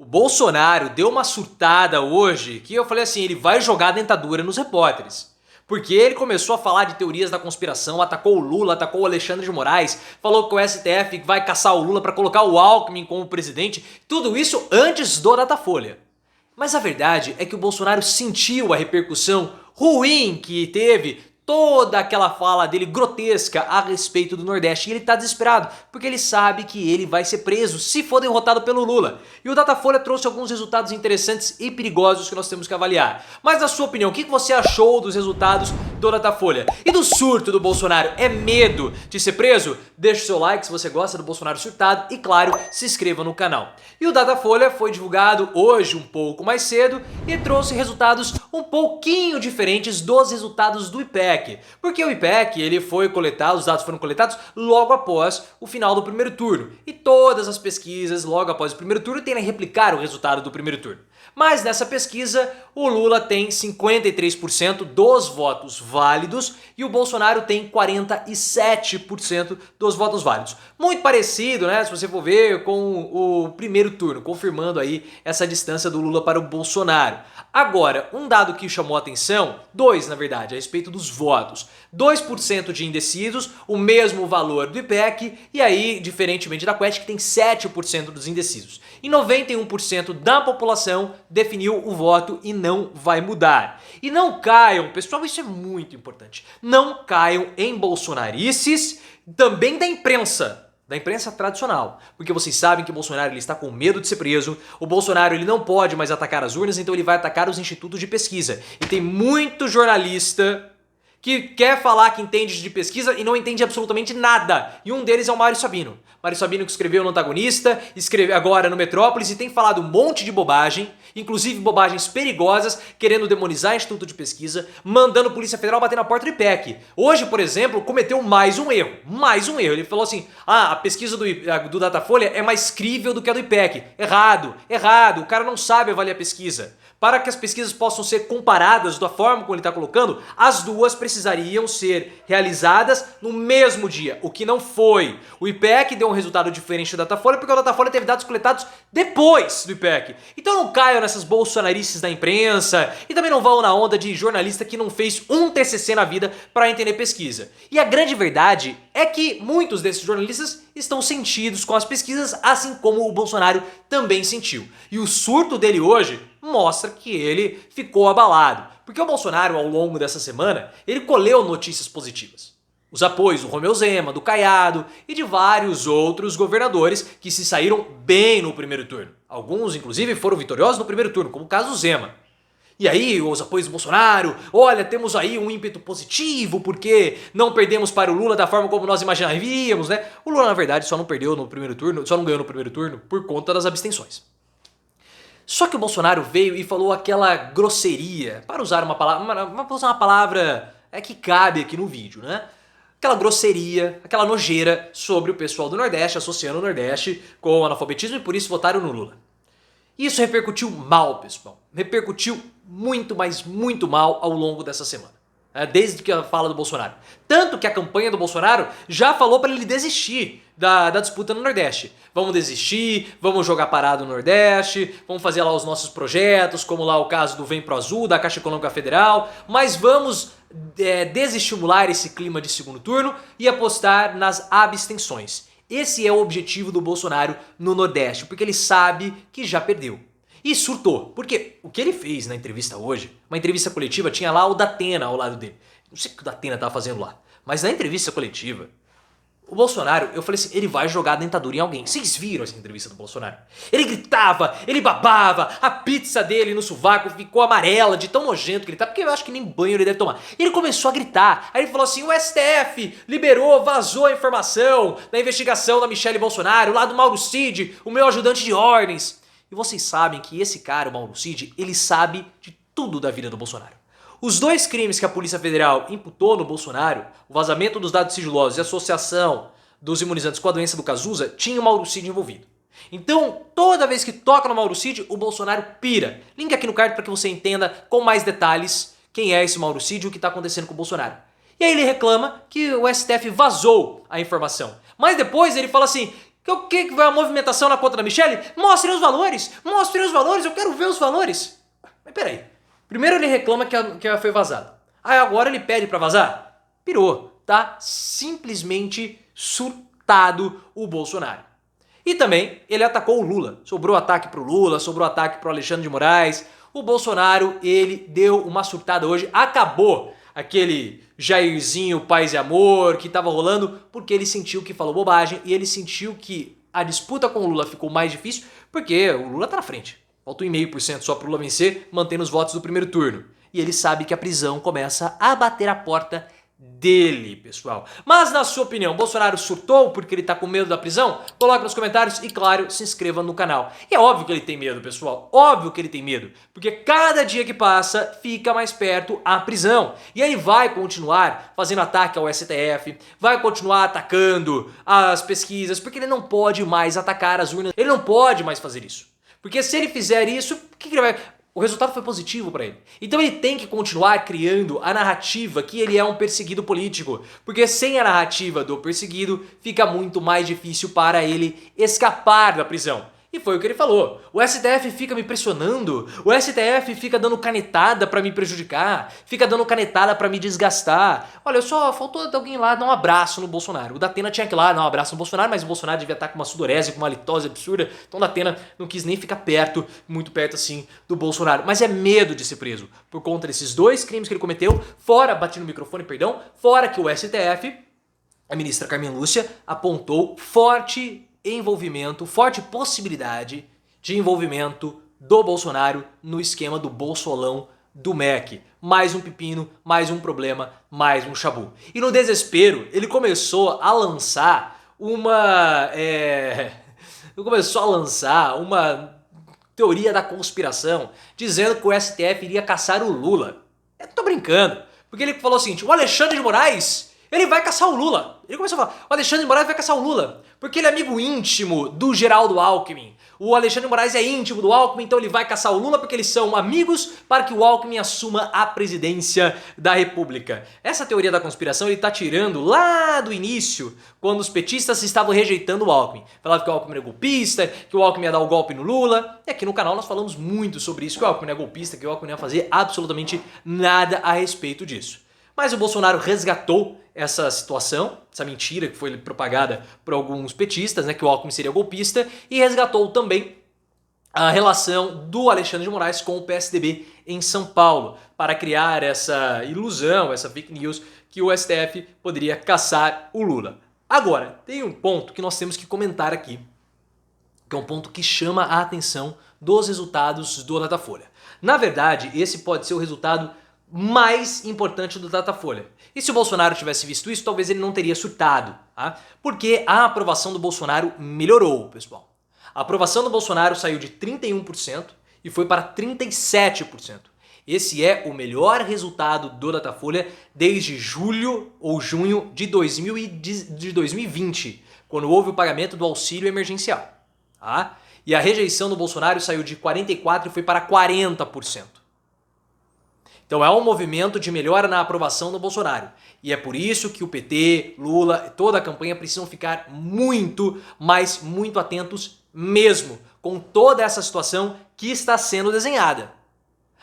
O Bolsonaro deu uma surtada hoje que eu falei assim, ele vai jogar a dentadura nos repórteres. Porque ele começou a falar de teorias da conspiração, atacou o Lula, atacou o Alexandre de Moraes, falou que o STF vai caçar o Lula para colocar o Alckmin como presidente, tudo isso antes do Datafolha. Mas a verdade é que o Bolsonaro sentiu a repercussão ruim que teve toda aquela fala dele grotesca a respeito do Nordeste. E ele tá desesperado, porque ele sabe que ele vai ser preso se for derrotado pelo Lula. E o Datafolha trouxe alguns resultados interessantes e perigosos que nós temos que avaliar. Mas na sua opinião, o que você achou dos resultados do Datafolha? E do surto do Bolsonaro? É medo de ser preso? Deixe o seu like se você gosta do Bolsonaro surtado e, claro, se inscreva no canal. E o Datafolha foi divulgado hoje um pouco mais cedo e trouxe resultados um pouquinho diferentes dos resultados do IPEC. Porque o IPEC, ele foi coletado, os dados foram coletados logo após o final do primeiro turno. E todas as pesquisas logo após o primeiro turno tendem a replicar o resultado do primeiro turno. Mas nessa pesquisa, o Lula tem 53% dos votos válidos e o Bolsonaro tem 47% dos votos válidos. Muito parecido, né, se você for ver, com o primeiro turno, confirmando aí essa distância do Lula para o Bolsonaro. Agora, um dado que chamou a atenção, dois na verdade, a respeito dos votos. 2% de indecisos, o mesmo valor do IPEC, e aí, diferentemente da Quest, que tem 7% dos indecisos. E 91% da população definiu o voto e não vai mudar. E não caiam, pessoal, isso é muito importante, não caiam em bolsonarices também da imprensa tradicional, porque vocês sabem que o Bolsonaro ele está com medo de ser preso, o Bolsonaro ele não pode mais atacar as urnas, então ele vai atacar os institutos de pesquisa. E tem muito jornalista que quer falar que entende de pesquisa e não entende absolutamente nada. E um deles é o Mário Sabino. Mário Sabino que escreveu no Antagonista, escreveu agora no Metrópolis e tem falado um monte de bobagem, inclusive bobagens perigosas, querendo demonizar o Instituto de Pesquisa, mandando a Polícia Federal bater na porta do IPEC. Hoje, por exemplo, cometeu mais um erro. Ele falou assim, a pesquisa do Datafolha é mais crível do que a do IPEC. Errado, o cara não sabe avaliar a pesquisa. Para que as pesquisas possam ser comparadas da forma como ele está colocando, as duas precisariam ser realizadas no mesmo dia, o que não foi. O IPEC deu um resultado diferente do Datafolha porque o Datafolha teve dados coletados depois do IPEC. Então não caiam nessas bolsonarices da imprensa e também não vão na onda de jornalista que não fez um TCC na vida para entender pesquisa. E a grande verdade é que muitos desses jornalistas estão sentidos com as pesquisas, assim como o Bolsonaro também sentiu. E o surto dele hoje mostra que ele ficou abalado. Porque o Bolsonaro, ao longo dessa semana, ele colheu notícias positivas. Os apoios do Romeu Zema, do Caiado e de vários outros governadores que se saíram bem no primeiro turno. Alguns, inclusive, foram vitoriosos no primeiro turno, como o caso do Zema. E aí, os apoios do Bolsonaro, olha, temos aí um ímpeto positivo porque não perdemos para o Lula da forma como nós imaginaríamos, né? O Lula, na verdade, só não perdeu no primeiro turno, só não ganhou no primeiro turno por conta das abstenções. Só que o Bolsonaro veio e falou aquela grosseria, para usar uma palavra que cabe aqui no vídeo, né? Aquela grosseria, aquela nojeira sobre o pessoal do Nordeste, associando o Nordeste com o analfabetismo e por isso votaram no Lula. Isso repercutiu mal, pessoal. Repercutiu muito, mas muito mal ao longo dessa semana. Desde que a fala do Bolsonaro. Tanto que a campanha do Bolsonaro já falou para ele desistir da disputa no Nordeste. Vamos desistir, vamos jogar parado no Nordeste, vamos fazer lá os nossos projetos, como lá o caso do Vem Pro Azul, da Caixa Econômica Federal, mas vamos desestimular esse clima de segundo turno e apostar nas abstenções. Esse é o objetivo do Bolsonaro no Nordeste, porque ele sabe que já perdeu. E surtou, porque o que ele fez na entrevista hoje, uma entrevista coletiva, tinha lá o Datena ao lado dele. Não sei o que o Datena estava fazendo lá, mas na entrevista coletiva, o Bolsonaro, eu falei assim, ele vai jogar a dentadura em alguém. Vocês viram essa entrevista do Bolsonaro? Ele gritava, ele babava, a pizza dele no sovaco ficou amarela de tão nojento que ele tá, porque eu acho que nem banho ele deve tomar. E ele começou a gritar, aí ele falou assim, o STF liberou, vazou a informação da investigação da Michelle Bolsonaro, lá do Mauro Cid, o meu ajudante de ordens. E vocês sabem que esse cara, o Mauro Cid, ele sabe de tudo da vida do Bolsonaro. Os dois crimes que a Polícia Federal imputou no Bolsonaro, o vazamento dos dados sigilosos e a associação dos imunizantes com a doença do Cazuza, tinha o Mauro Cid envolvido. Então, toda vez que toca no Mauro Cid, o Bolsonaro pira. Link aqui no card para que você entenda com mais detalhes quem é esse Mauro Cid e o que está acontecendo com o Bolsonaro. E aí ele reclama que o STF vazou a informação. Mas depois ele fala assim, O que vai a movimentação na conta da Michelle? Mostrem os valores, eu quero ver os valores. Mas peraí, primeiro ele reclama que ela foi vazada. Aí agora ele pede pra vazar? Pirou, tá simplesmente surtado o Bolsonaro. E também ele atacou o Lula, sobrou ataque pro Lula, sobrou ataque pro Alexandre de Moraes. O Bolsonaro, ele deu uma surtada hoje, acabou aquele Jairzinho paz e amor que tava rolando, porque ele sentiu que falou bobagem e ele sentiu que a disputa com o Lula ficou mais difícil porque o Lula tá na frente. Falta 1,5% só pro Lula vencer, mantendo os votos do primeiro turno. E ele sabe que a prisão começa a bater a porta dele, pessoal. Mas na sua opinião, Bolsonaro surtou porque ele tá com medo da prisão? Coloque nos comentários e, claro, se inscreva no canal. E é óbvio que ele tem medo, pessoal. Óbvio que ele tem medo. Porque cada dia que passa, fica mais perto a prisão. E ele vai continuar fazendo ataque ao STF, vai continuar atacando as pesquisas, porque ele não pode mais atacar as urnas. Ele não pode mais fazer isso. Porque se ele fizer isso, o que ele vai... O resultado foi positivo para ele. Então ele tem que continuar criando a narrativa que ele é um perseguido político. Porque sem a narrativa do perseguido, fica muito mais difícil para ele escapar da prisão. E foi o que ele falou. O STF fica me pressionando, o STF fica dando canetada pra me prejudicar, fica dando canetada pra me desgastar. Olha, só faltou alguém lá dar um abraço no Bolsonaro. O Datena tinha que ir lá dar um abraço no Bolsonaro, mas o Bolsonaro devia estar com uma sudorese, com uma litose absurda. Então o Datena não quis nem ficar perto, muito perto assim, do Bolsonaro. Mas é medo de ser preso por conta desses dois crimes que ele cometeu, fora, bati no microfone, perdão, fora que o STF, a ministra Carmen Lúcia, apontou forte possibilidade de envolvimento do Bolsonaro no esquema do Bolsolão do MEC. Mais um pepino, mais um problema, mais um chabu. E no desespero, ele começou a lançar uma teoria da conspiração, dizendo que o STF iria caçar o Lula. Eu tô brincando, porque ele falou o seguinte: o Alexandre de Moraes, ele vai caçar o Lula. Ele começou a falar, o Alexandre de Moraes vai caçar o Lula, porque ele é amigo íntimo do Geraldo Alckmin. O Alexandre de Moraes é íntimo do Alckmin, então ele vai caçar o Lula porque eles são amigos para que o Alckmin assuma a presidência da República. Essa teoria da conspiração ele tá tirando lá do início, quando os petistas estavam rejeitando o Alckmin. Falavam que o Alckmin é golpista, que o Alckmin ia dar o golpe no Lula. E aqui no canal nós falamos muito sobre isso, que o Alckmin é golpista, que o Alckmin ia fazer absolutamente nada a respeito disso. Mas o Bolsonaro resgatou essa situação, essa mentira que foi propagada por alguns petistas, né, que o Alckmin seria golpista, e resgatou também a relação do Alexandre de Moraes com o PSDB em São Paulo, para criar essa ilusão, essa fake news, que o STF poderia caçar o Lula. Agora, tem um ponto que nós temos que comentar aqui, que é um ponto que chama a atenção dos resultados do Datafolha. Na verdade, esse pode ser o resultado mais importante do Datafolha. E se o Bolsonaro tivesse visto isso, talvez ele não teria surtado, tá? Porque a aprovação do Bolsonaro melhorou, pessoal. A aprovação do Bolsonaro saiu de 31% e foi para 37%. Esse é o melhor resultado do Datafolha desde julho ou junho de 2020, quando houve o pagamento do auxílio emergencial, tá? E a rejeição do Bolsonaro saiu de 44% e foi para 40%. Então é um movimento de melhora na aprovação do Bolsonaro. E é por isso que o PT, Lula, toda a campanha precisam ficar muito, mas muito atentos mesmo com toda essa situação que está sendo desenhada.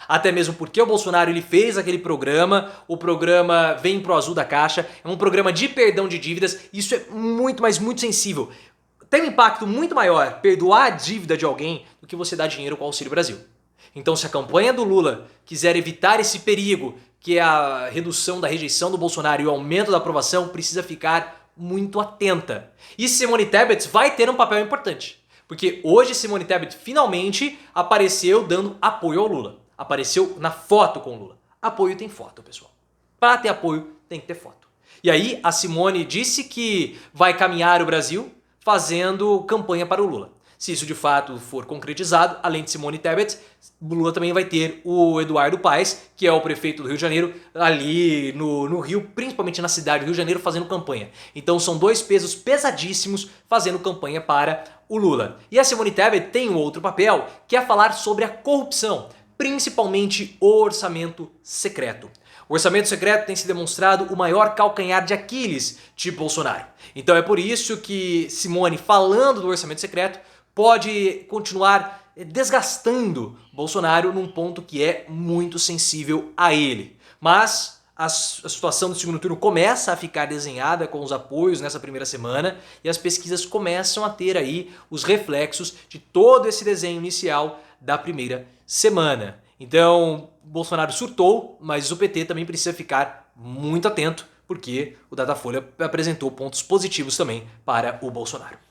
Até mesmo porque o Bolsonaro ele fez aquele programa, o programa Vem Pro Azul da Caixa, é um programa de perdão de dívidas, isso é muito, mas muito sensível. Tem um impacto muito maior perdoar a dívida de alguém do que você dar dinheiro com o Auxílio Brasil. Então, se a campanha do Lula quiser evitar esse perigo, que é a redução da rejeição do Bolsonaro e o aumento da aprovação, precisa ficar muito atenta. E Simone Tebet vai ter um papel importante, porque hoje Simone Tebet finalmente apareceu dando apoio ao Lula. Apareceu na foto com o Lula. Apoio tem foto, pessoal. Para ter apoio, tem que ter foto. E aí, a Simone disse que vai caminhar o Brasil fazendo campanha para o Lula. Se isso de fato for concretizado, além de Simone Tebet, Lula também vai ter o Eduardo Paes, que é o prefeito do Rio de Janeiro, ali no Rio, principalmente na cidade do Rio de Janeiro, fazendo campanha. Então são dois pesos pesadíssimos fazendo campanha para o Lula. E a Simone Tebet tem um outro papel, que é falar sobre a corrupção, principalmente o orçamento secreto. O orçamento secreto tem se demonstrado o maior calcanhar de Aquiles de Bolsonaro. Então é por isso que Simone, falando do orçamento secreto, pode continuar desgastando Bolsonaro num ponto que é muito sensível a ele. Mas a situação do segundo turno começa a ficar desenhada com os apoios nessa primeira semana e as pesquisas começam a ter aí os reflexos de todo esse desenho inicial da primeira semana. Então, Bolsonaro surtou, mas o PT também precisa ficar muito atento, porque o Datafolha apresentou pontos positivos também para o Bolsonaro.